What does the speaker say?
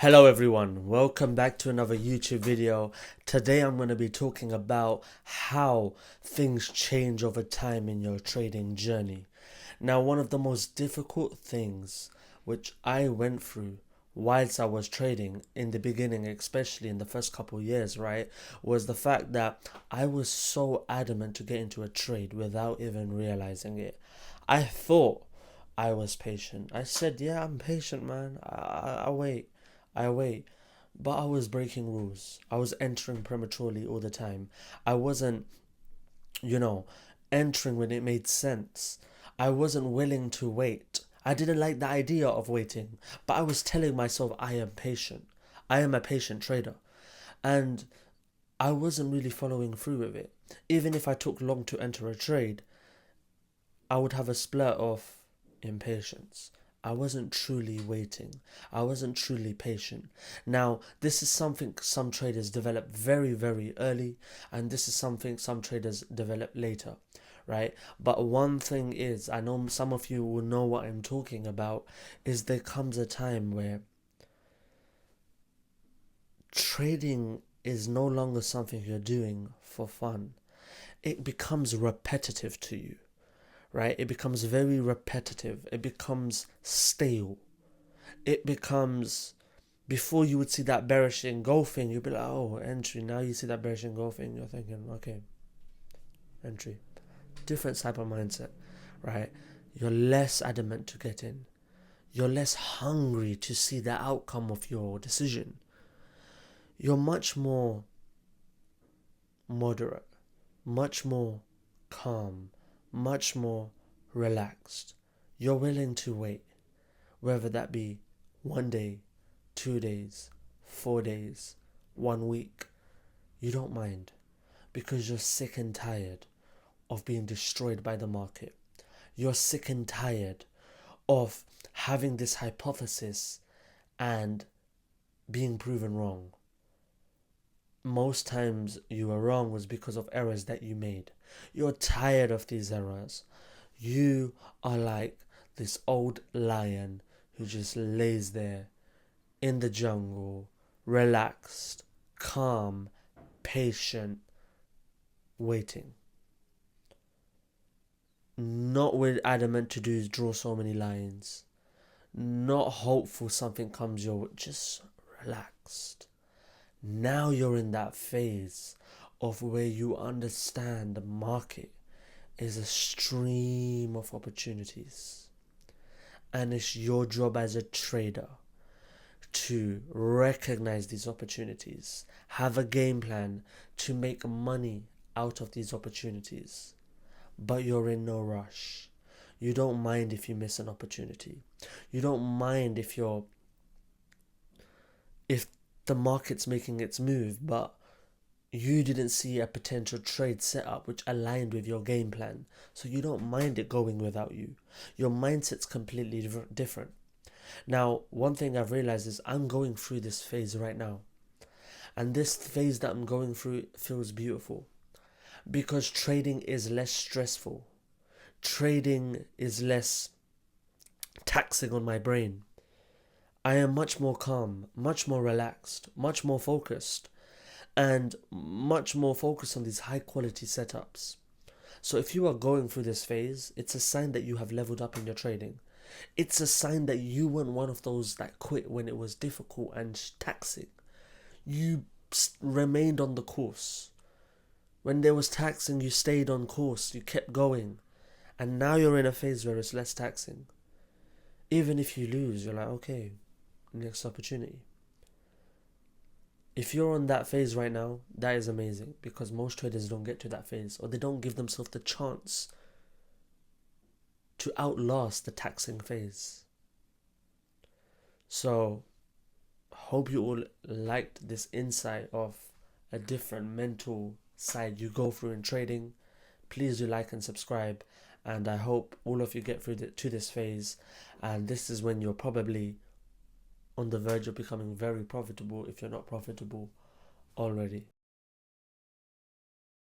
Hello everyone, welcome back to another YouTube video. Today I'm going to be talking about how things change over time in your trading journey. Now, one of the most difficult things which I went through whilst I was trading in the beginning, especially in the first couple of years, right, was the fact that I was so adamant to get into a trade without even realizing it. I thought I was patient. I said, yeah, I'm patient, man. I wait. I wait. But I was breaking rules. I was entering prematurely all the time. I wasn't, you know, entering when it made sense. I wasn't willing to wait. I didn't like the idea of waiting, but I was telling myself I am patient. I am a patient trader. And I wasn't really following through with it. Even if I took long to enter a trade, I would have a splurt of impatience. I wasn't truly waiting. I wasn't truly patient. Now, this is something some traders develop very, very early, and this is something some traders develop later, right? But one thing is, I know some of you will know what I'm talking about, is there comes a time where trading is no longer something you're doing for fun. It becomes repetitive to you, right? It becomes very repetitive. It becomes stale. It becomes, before you would see that bearish engulfing, you'd be like, oh, entry. Now you see that bearish engulfing, you're thinking, okay, entry. Different type of mindset, right? You're less adamant to get in. You're less hungry to see the outcome of your decision. You're much more moderate, much more calm, much more relaxed. You're willing to wait, whether that be 1 day, 2 days, 4 days, 1 week. You don't mind because you're sick and tired of being destroyed by the market. You're sick and tired of having this hypothesis and being proven wrong. Most times you were wrong was because of errors that you made. You're tired of these errors. You are like this old lion who just lays there in the jungle, relaxed, calm, patient, waiting. Not with adamant to do is draw so many lines. Not hopeful something comes your way, just relaxed. Now you're in that phase of where you understand the market is a stream of opportunities. And it's your job as a trader to recognize these opportunities, have a game plan to make money out of these opportunities. But you're in no rush. You don't mind if you miss an opportunity. You don't mind if the market's making its move, but you didn't see a potential trade setup which aligned with your game plan. So you don't mind it going without you. Your mindset's completely different. Now, one thing I've realized is I'm going through this phase right now. And this phase that I'm going through feels beautiful because trading is less stressful. Trading is less taxing on my brain. I am much more calm, much more relaxed, much more focused, and much more focused on these high quality setups. So if you are going through this phase, it's a sign that you have leveled up in your trading. It's a sign that you weren't one of those that quit when it was difficult and taxing. You remained on the course. When there was taxing, you stayed on course. You kept going. And now you're in a phase where it's less taxing. Even if you lose, you're like, okay, next opportunity. If you're on that phase right now, that is amazing because most traders don't get to that phase or they don't give themselves the chance to outlast the taxing phase. So, hope you all liked this insight of a different mental side you go through in trading. Please do like and subscribe, and I hope all of you get through to this phase, and this is when you're probably on the verge of becoming very profitable if you're not profitable already.